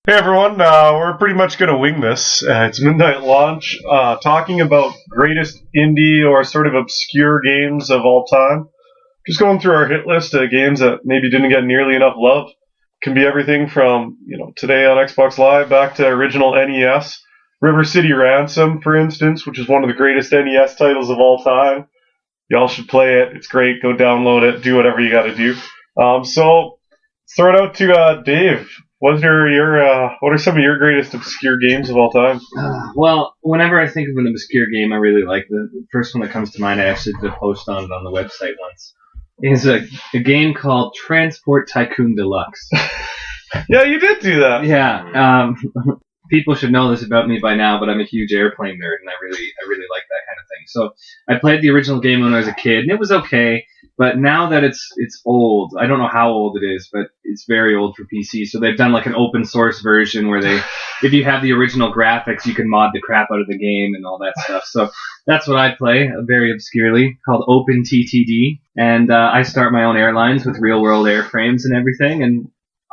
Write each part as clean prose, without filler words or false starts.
Hey everyone, we're pretty much going to wing this. It's midnight launch, talking about greatest indie or sort of obscure games of all time. Just going through our hit list of games that maybe didn't get nearly enough love. Can be everything from, today on Xbox Live back to original NES. River City Ransom, for instance, which is one of the greatest NES titles of all time. Y'all should play it. It's great. Go download it. Do whatever you got to do. So, throw it out to Dave. What are some of your greatest obscure games of all time? Well, whenever I think of an obscure game, I really like the first one that comes to mind. I actually did a post on it on the website once. It's a game called Transport Tycoon Deluxe. Yeah, you did do that. Yeah. People should know this about me by now, but I'm a huge airplane nerd, and I really like that kind of thing. So I played the original game when I was a kid, and it was okay. But now that it's old, I don't know how old it is, but it's very old for PC. So they've done like an open source version where if you have the original graphics, you can mod the crap out of the game and all that stuff. So that's what I play, very obscurely, called OpenTTD. And I start my own airlines with real world airframes and everything, and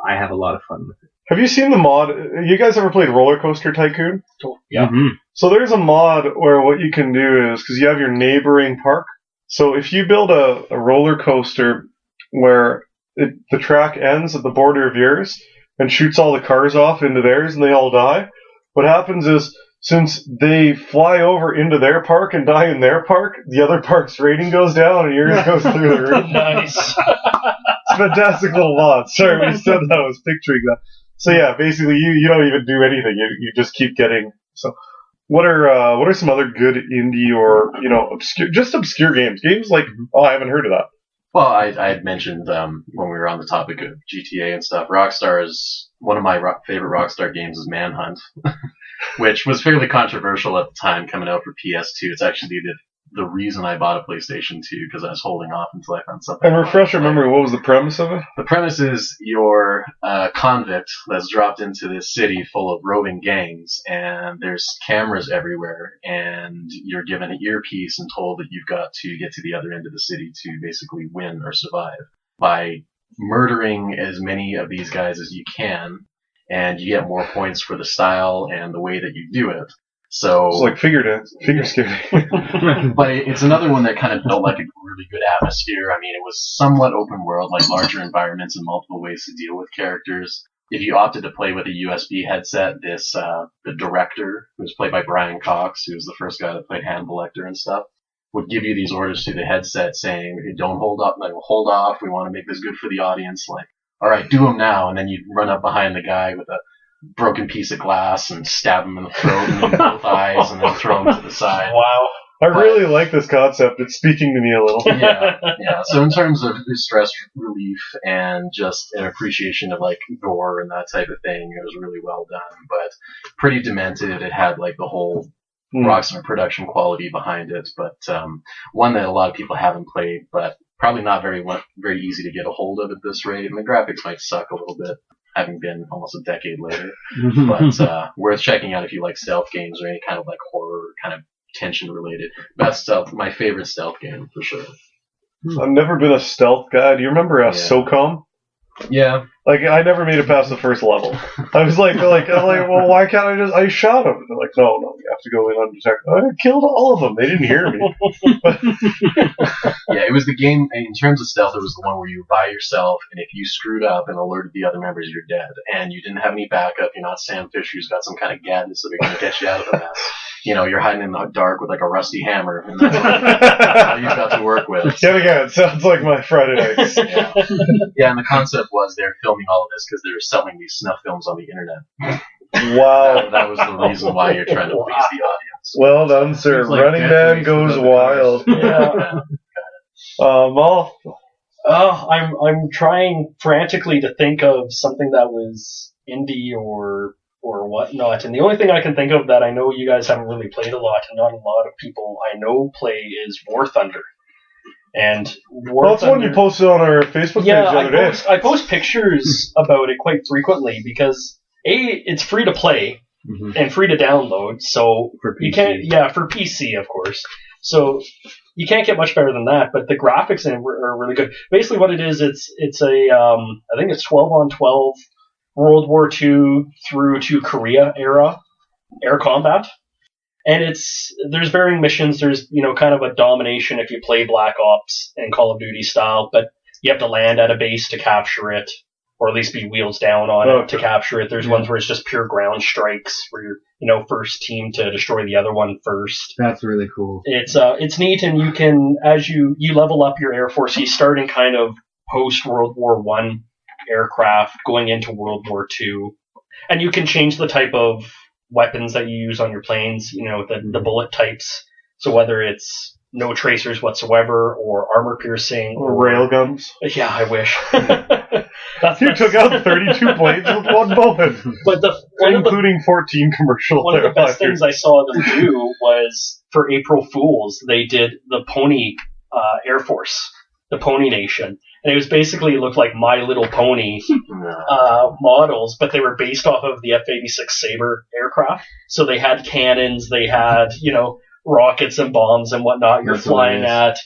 I have a lot of fun with it. Have you seen the mod? You guys ever played Roller Coaster Tycoon? Yeah. Mm-hmm. So there's a mod where what you can do is, because you have your neighboring park, so if you build a roller coaster where the track ends at the border of yours and shoots all the cars off into theirs and they all die, what happens is, since they fly over into their park and die in their park, the other park's rating goes down and yours goes through the roof. Nice. It's a fantastic little mod. Sorry, when you said that, I was picturing that. So yeah, basically you don't even do anything. You just keep getting. So what are some other good indie or obscure games? Games like I haven't heard of that. Well, I had mentioned when we were on the topic of GTA and stuff. Rockstar is one of my favorite Rockstar games is Manhunt, which was fairly controversial at the time coming out for PS2. It's actually the reason I bought a PlayStation 2 because I was holding off until I found something. And refresh your memory, what was the premise of it? The premise is you're a convict that's dropped into this city full of roving gangs, and there's cameras everywhere, and you're given an earpiece and told that you've got to get to the other end of the city to basically win or survive by murdering as many of these guys as you can, and you get more points for the style and the way that you do it. So it's like figure skating. But it's another one that kind of built like a really good atmosphere. I mean, it was somewhat open world, like larger environments and multiple ways to deal with characters. If you opted to play with a USB headset, the director, who was played by Brian Cox, who was the first guy that played Hannibal Lecter and stuff, would give you these orders through the headset saying, hey, don't hold up, like, hold off, we want to make this good for the audience, like, alright, do them now, and then you'd run up behind the guy with a broken piece of glass and stab him in the throat and in both eyes and then throw him to the side. Wow. I really like this concept. It's speaking to me a little. Yeah. So in terms of stress relief and just an appreciation of like gore and that type of thing, it was really well done, but pretty demented. It had like the whole Rockstar production quality behind it, but one that a lot of people haven't played, but probably not very easy to get a hold of at this rate, and the graphics might suck a little bit, having been almost a decade later. But worth checking out if you like stealth games or any kind of like horror kind of tension related. That's my favorite stealth game for sure. I've never been a stealth guy. Do you remember SOCOM? Yeah. Like, I never made it past the first level. I was like, well, why can't I shot him. They're like, no, you have to go in undetected. I killed all of them. They didn't hear me. Yeah, it was the game, in terms of stealth, it was the one where you were by yourself, and if you screwed up and alerted the other members, you're dead. And you didn't have any backup. You're not Sam Fisher who's got some kind of gadgets that are going to get you out of the mess. You're hiding in the dark with like a rusty hammer, and that's all you've got to work with. Yet again, it sounds like my Friday nights. Yeah, and the concept was they're filming all of this because they were selling these snuff films on the internet. Wow. That was the reason why you're trying to please the audience. Well done, sir. Like Running Man Goes Wild. Yeah. Malthe? I'm trying frantically to think of something that was indie or whatnot, and the only thing I can think of that I know you guys haven't really played a lot, and not a lot of people I know play, is War Thunder. And that's one you posted on our Facebook page the other day. I post pictures about it quite frequently because it's free to play and free to download. So for PC. You can't, for PC of course. So you can't get much better than that. But the graphics in it are really good. Basically, what it is, it's a I think it's 12 on 12 World War II through to Korea era air combat. And there's varying missions. There's, kind of a domination if you play Black Ops and Call of Duty style, but you have to land at a base to capture it, or at least be wheels down on it to capture it. There's ones where it's just pure ground strikes, where you're, first team to destroy the other one first. That's really cool. It's neat, and you can, as you level up your Air Force, you start in kind of post-World War I aircraft, going into World War II, and you can change the type of weapons that you use on your planes, the bullet types. So whether it's no tracers whatsoever, or armor piercing, or railguns. Yeah, I wish. You took out 32 planes with one bullet. But including 14 commercial. One of the best things I saw them do was, for April Fools, they did the Pony Air Force, the Pony Nation. And it was basically, looked like My Little Pony models, but they were based off of the F-86 Sabre aircraft. So they had cannons, they had, rockets and bombs and whatnot. You're flying at,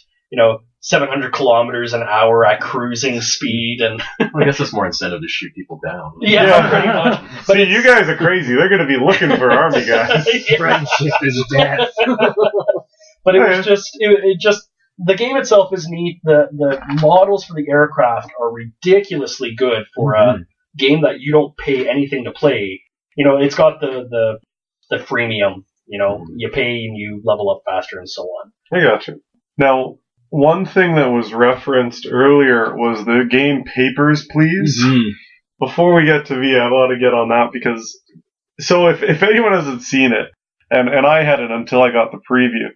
700 kilometers an hour at cruising speed. And I guess it's more incentive to shoot people down. Yeah, pretty much. But you guys are crazy. They're going to be looking for army guys. Friendship is death. But it was the game itself is neat. The models for the aircraft are ridiculously good for a game that you don't pay anything to play. It's got the freemium. You pay and you level up faster and so on. I got you. Now, one thing that was referenced earlier was the game Papers, Please. Mm-hmm. Before we get to V, I want to get on that because, so if anyone hasn't seen it, and I hadn't until I got the preview,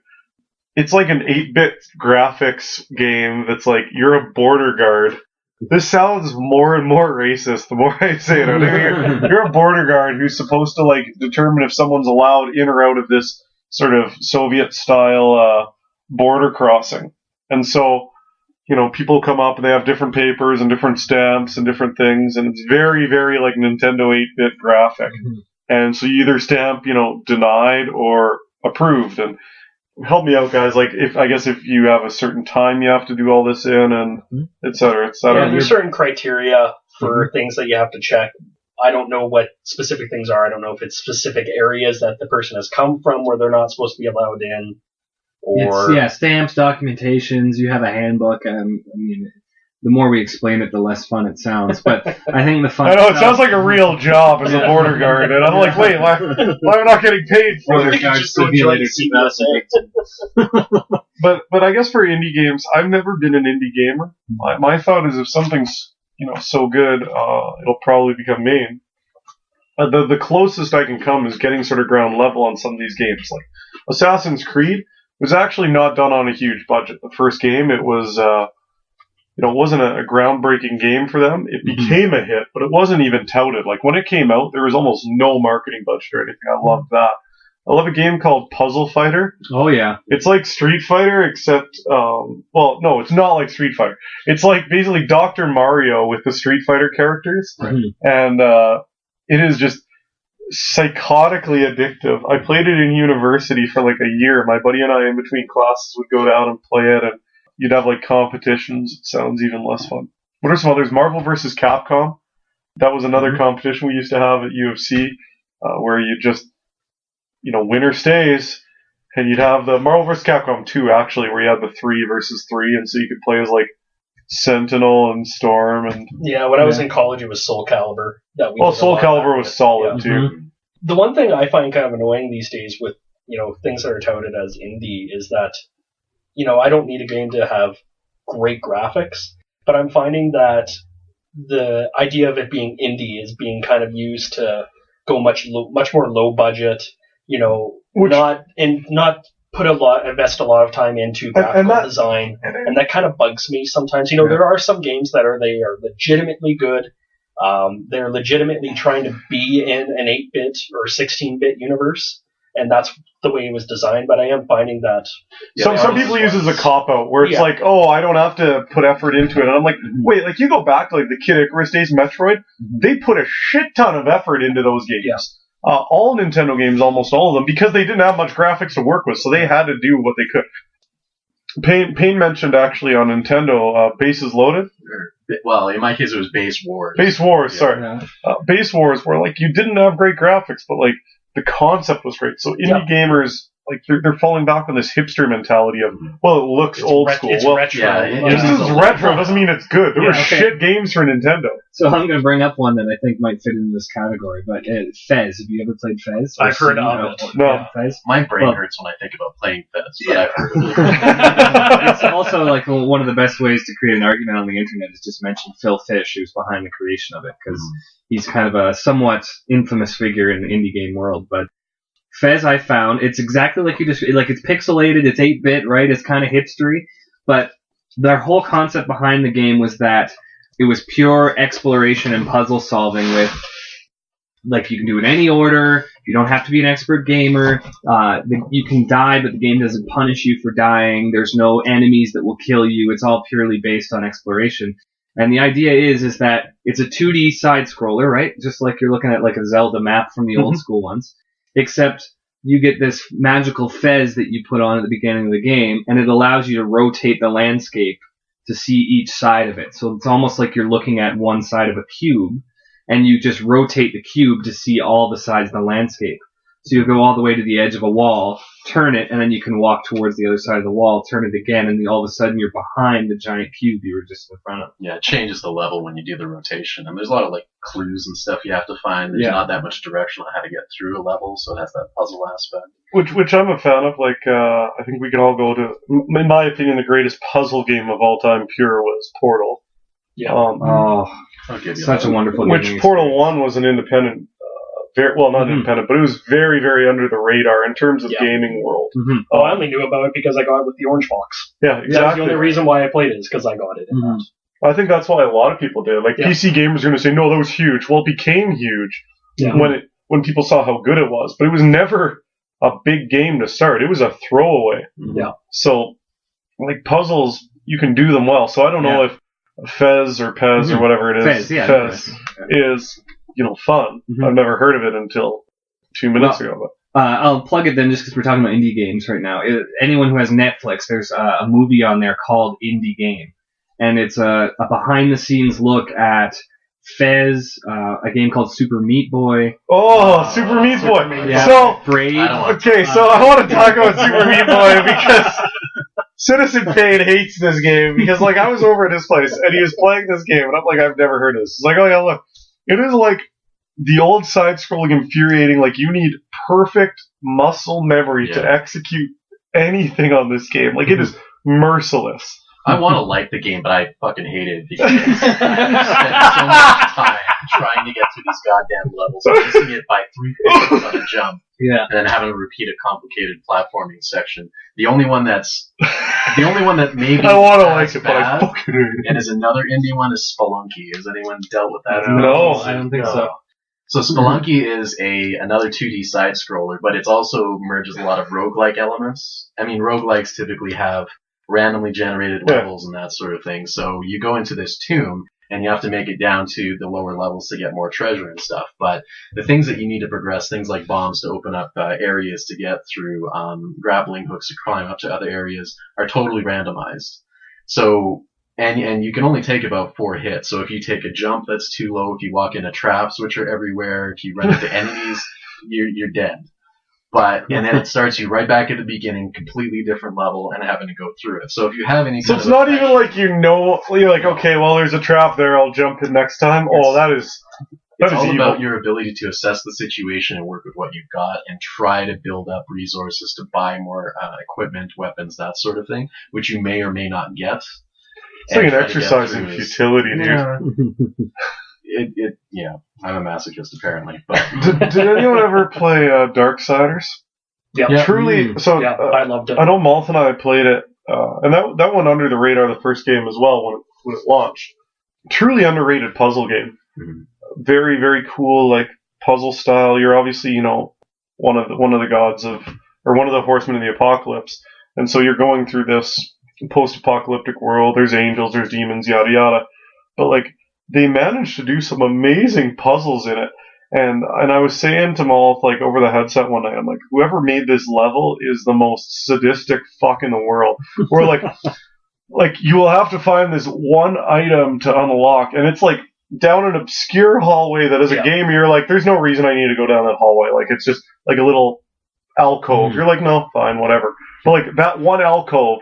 it's like an 8-bit graphics game that's like, you're a border guard. This sounds more and more racist the more I say it. You're a border guard who's supposed to determine if someone's allowed in or out of this sort of Soviet-style border crossing. And so, people come up and they have different papers and different stamps and different things, and it's very, very like Nintendo 8-bit graphic. Mm-hmm. And so you either stamp, denied or approved. And help me out, guys. If you have a certain time you have to do all this in, and et cetera, et cetera. Yeah, there's certain criteria for things that you have to check. I don't know what specific things are. I don't know if it's specific areas that the person has come from where they're not supposed to be allowed in. Or it's, stamps, documentations. You have a handbook. The more we explain it, the less fun it sounds. But I think the fun. I know it sounds like a real job as a border guard, and I'm like, wait, why am I not getting paid for this? Just go join CBSA. But I guess for indie games, I've never been an indie gamer. My thought is if something's so good, it'll probably become main. The closest I can come is getting sort of ground level on some of these games, like Assassin's Creed. Was actually not done on a huge budget. The first game, it was, it wasn't a groundbreaking game for them. It became a hit, but it wasn't even touted. Like, when it came out, there was almost no marketing budget or anything. I loved that. I love a game called Puzzle Fighter. Oh, yeah. It's like Street Fighter, except, no, it's not like Street Fighter. It's like basically Dr. Mario with the Street Fighter characters. Right. And it is just psychotically addictive. I played it in university for like a year. My buddy and I, in between classes, would go down and play it, and you'd have like competitions. It sounds even less fun. What are some others? Marvel vs. Capcom. That was another competition we used to have at UFC, where you just, winner stays, and you'd have the Marvel vs. Capcom 2 actually, where you had the 3 versus 3, and so you could play as like Sentinel and Storm and when I was in college, it was Soul Calibur. Soul Calibur was solid too. The one thing I find kind of annoying these days with things that are touted as indie is that I don't need a game to have great graphics, but I'm finding that the idea of it being indie is being kind of used to go much more low budget. Not invest a lot of time into graphical design, and that kind of bugs me sometimes. There are some games that are legitimately good. They're legitimately trying to be in an 8-bit or 16-bit universe, and that's the way it was designed. But I am finding that some people use it as a cop-out, where it's like, oh, I don't have to put effort into it. And I'm like, wait, like you go back to like the Kid Icarus days, Metroid, they put a shit ton of effort into those games. Yeah. All Nintendo games, almost all of them, because they didn't have much graphics to work with, so they had to do what they could. Payne mentioned actually on Nintendo, Bases Loaded. well, in my case, it was Base Wars. Base Wars, Yeah. sorry. Yeah. Base Wars, where like you didn't have great graphics, but like the concept was great. So indie gamers, like they're falling back on this hipster mentality of, well, it looks old school. It's well, retro. This is retro. Doesn't mean it's good. There were shit games for Nintendo. So I'm going to bring up one that I think might fit into this category, but Fez. Have you ever played Fez? I've heard of it. No. Fez? My brain hurts when I think about playing Fez, but I've heard of it. It's also like one of the best ways to create an argument on the internet is just mention Phil Fish, who's behind the creation of it, because he's kind of a somewhat infamous figure in the indie game world. But Fez, I found, it's exactly like you just, like it's pixelated, it's 8-bit, right? It's kind of hipstery, but their whole concept behind the game was that it was pure exploration and puzzle solving with, like, you can do it in any order, you don't have to be an expert gamer, you can die, but the game doesn't punish you for dying, there's no enemies that will kill you, it's all purely based on exploration. And the idea is that it's a 2D side-scroller, right? Just like you're looking at like a Zelda map from the old school ones. Except you get this magical fez that you put on at the beginning of the game, and it allows you to rotate the landscape to see each side of it. So it's almost like you're looking at one side of a cube, and you just rotate the cube to see all the sides of the landscape. So you go all the way to the edge of a wall, turn it, and then you can walk towards the other side of the wall, turn it again, and all of a sudden you're behind the giant cube you were just in front of. Yeah, it changes the level when you do the rotation. And there's a lot of like clues and stuff you have to find. There's not that much direction on how to get through a level, so it has that puzzle aspect. Which I'm a fan of. Like, I think we can all go to, in my opinion, the greatest puzzle game of all time, pure, was Portal. Yeah. Such a wonderful game. Which Portal 1 was an independent, not independent, but it was very, very under the radar in terms of gaming world. Oh, I only knew about it because I got it with the Orange Box. Yeah, exactly. That's the only reason why I played it is because I got it. I think that's why a lot of people did. Like, PC gamers are going to say, no, that was huge. Well, it became huge when people saw how good it was. But it was never a big game to start. It was a throwaway. Yeah. So, like, puzzles, you can do them well. So I don't know if Fez or Pez or whatever it is, Fez is, fun. I've never heard of it until 2 minutes ago. But I'll plug it then just because we're talking about indie games right now. Anyone who has Netflix, there's a movie on there called Indie Game. And it's a behind-the-scenes look at Fez, a game called Super Meat Boy. Oh, Super Meat Boy. Yeah. So, Braid. I want to talk about Super Meat Boy because Citizen Kane hates this game because, like, I was over at his place and he was playing this game and I'm like, I've never heard of this. It's like, oh yeah, look. It is like the old side-scrolling infuriating, like, you need perfect muscle memory to execute anything on this game. Like, it is merciless. I want to like the game, but I fucking hate it because I spent so much time trying to get through these goddamn levels, missing it by 3 pixels on a jump, and then having to repeat a complicated platforming section. The only one that maybe I want to like it, but I fucking hate it. And is another indie one is Spelunky. Has anyone dealt with that? No, I don't think so. So Spelunky is another 2D side scroller, but it also merges a lot of roguelike elements. I mean, roguelikes typically have randomly generated levels and that sort of thing. So you go into this tomb and you have to make it down to the lower levels to get more treasure and stuff. But the things that you need to progress, things like bombs to open up areas to get through, grappling hooks to climb up to other areas, are totally randomized. So, and you can only take about 4 hits. So if you take a jump, that's too low. If you walk into traps, which are everywhere, if you run into enemies, you're dead. And then it starts you right back at the beginning, completely different level, and having to go through it. So if you have any So it's not even like you're like, okay, well, there's a trap there, I'll jump in next time. It's all evil. about your ability to assess the situation and work with what you've got and try to build up resources to buy more equipment, weapons, that sort of thing, which you may or may not get. It's like an exercise in futility, dude. I'm a masochist apparently. But did anyone ever play Darksiders? Yeah. Truly. So I loved it. I know Malthe and I played it, and that went under the radar the first game as well when it launched. Truly underrated puzzle game. Mm-hmm. Very, very cool, like, puzzle style. You're obviously, one of the gods or one of the horsemen of the apocalypse, and so you're going through this post-apocalyptic world. There's angels, there's demons, yada yada. But like, they managed to do some amazing puzzles in it. And I was saying to Malthe, like, over the headset one night, I'm like, whoever made this level is the most sadistic fuck in the world. Where, like, like you will have to find this one item to unlock, and it's like down an obscure hallway that as a gamer you're like, there's no reason I need to go down that hallway. Like it's just like a little alcove. You're like, no, fine, whatever. But like that one alcove,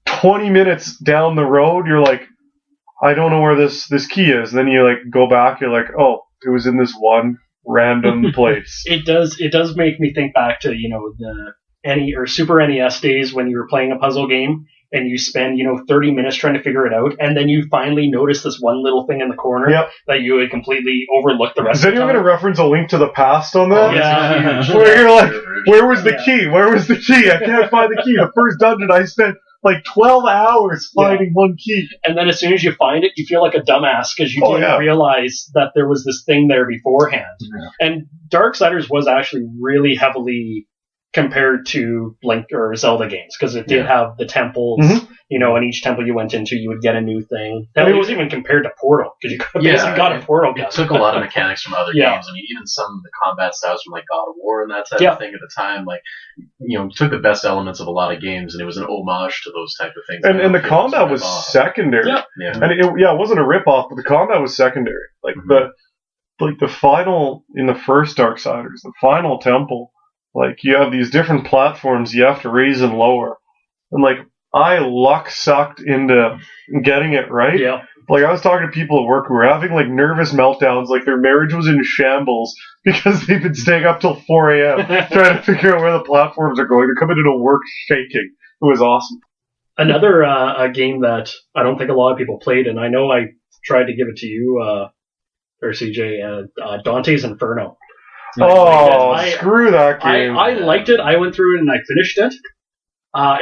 20 minutes down the road, you're like, I don't know where this key is. And then you like go back, you're like, oh, it was in this one random place. It does make me think back to, the Super NES days when you were playing a puzzle game and you spend, 30 minutes trying to figure it out, and then you finally notice this one little thing in the corner that you had completely overlooked the rest of the time. Is anyone going to reference A Link to the Past on that? Yeah. Where you're like, where was the key? Where was the key? I can't find the key. The first dungeon I spent like 12 hours finding one key. And then as soon as you find it, you feel like a dumbass because you didn't realize that there was this thing there beforehand. Yeah. And Darksiders was actually really heavily compared to Link or Zelda games because it did have the temples, and each temple you went into, you would get a new thing. Hell, it was even compared to Portal because you basically got a Portal gun. It took a lot of mechanics from other games. I mean, even some of the combat styles from like God of War and that type of thing at the time, like, took the best elements of a lot of games, and it was an homage to those type of things. And the combat was secondary. Yeah. And it wasn't a rip-off, but the combat was secondary. Like the final, in the first Darksiders, the final temple, like, you have these different platforms you have to raise and lower. And, like, I luck sucked into getting it right. Yeah. Like, I was talking to people at work who were having, like, nervous meltdowns, like their marriage was in shambles because they've been staying up till 4 a.m. trying to figure out where the platforms are going. They're coming into work shaking. It was awesome. Another a game that I don't think a lot of people played, and I know I tried to give it to you, or CJ, Dante's Inferno. Screw that game. I liked it. I went through it and I finished it.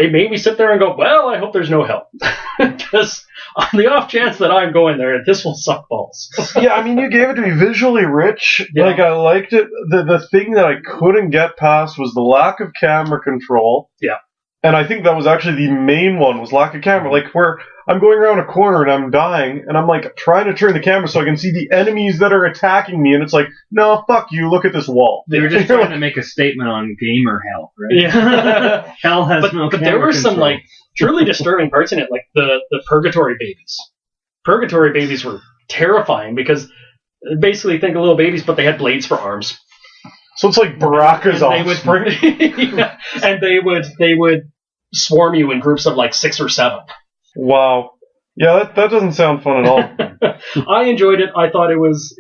It made me sit there and go, well, I hope there's no hell. Because on the off chance that I'm going there, this will suck balls. Yeah, I mean, you gave it to me visually rich. Yeah. Like, I liked it. The thing that I couldn't get past was the lack of camera control. Yeah. And I think that was actually the main one, was lack of camera. Like, where I'm going around a corner and I'm dying, and I'm, like, trying to turn the camera so I can see the enemies that are attacking me, and it's like, no, fuck you, look at this wall. They were just trying to make a statement on gamer hell, right? Yeah. Hell has no camera But there were control. some, like, truly disturbing parts in it, like the Purgatory babies. Purgatory babies were terrifying because basically think of little babies, but they had blades for arms. So it's like Baraka's offspring. And they would swarm you in groups of like 6 or 7. Wow. Yeah, that doesn't sound fun at all. I enjoyed it. I thought it was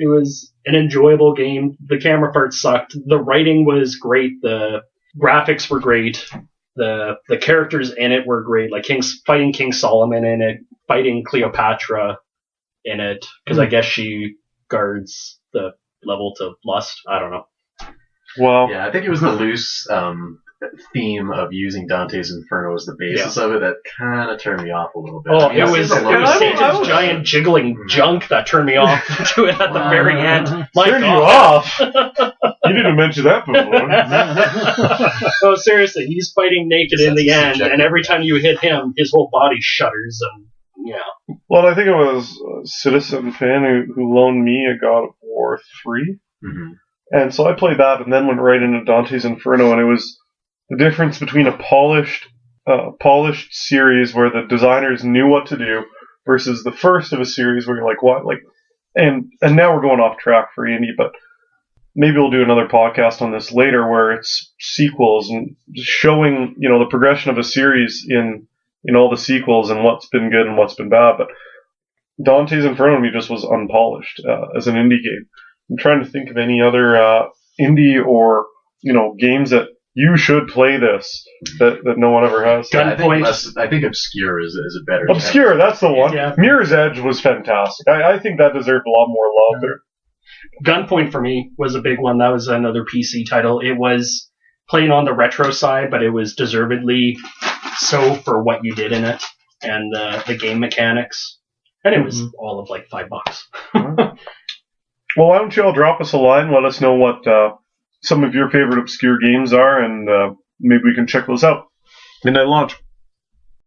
an enjoyable game. The camera part sucked. The writing was great. The graphics were great. The characters in it were great. Like fighting King Solomon in it, fighting Cleopatra in it, because I guess she guards the level to lust. I don't know. Well, yeah, I think it was the loose theme of using Dante's Inferno as the basis of it that kind of turned me off a little bit. Oh, it was Satan's giant jiggling junk that turned me off to it at the very end. Turned you off? You didn't mention that before. No, seriously, he's fighting naked in the end, and every time you hit him, his whole body shudders, and yeah. Well, I think it was a Citizen fan who loaned me a God of War 3. Mm-hmm. And so I played that and then went right into Dante's Inferno, and it was the difference between a polished series where the designers knew what to do versus the first of a series where you're like, what? Like, and now we're going off track for indie, but maybe we'll do another podcast on this later where it's sequels and showing, the progression of a series in all the sequels and what's been good and what's been bad. But Dante's Inferno to me just was unpolished as an indie game. I'm trying to think of any other indie or games that you should play this that no one ever has. Yeah, I think Obscure is a better. Obscure, that's the one. Yeah. Mirror's Edge was fantastic. I think that deserved a lot more love there. Gunpoint for me was a big one. That was another PC title. It was playing on the retro side, but it was deservedly so for what you did in it and the game mechanics. And it was all of like $5. Well, why don't you all drop us a line, let us know what some of your favorite obscure games are, and maybe we can check those out. Midnight Launch.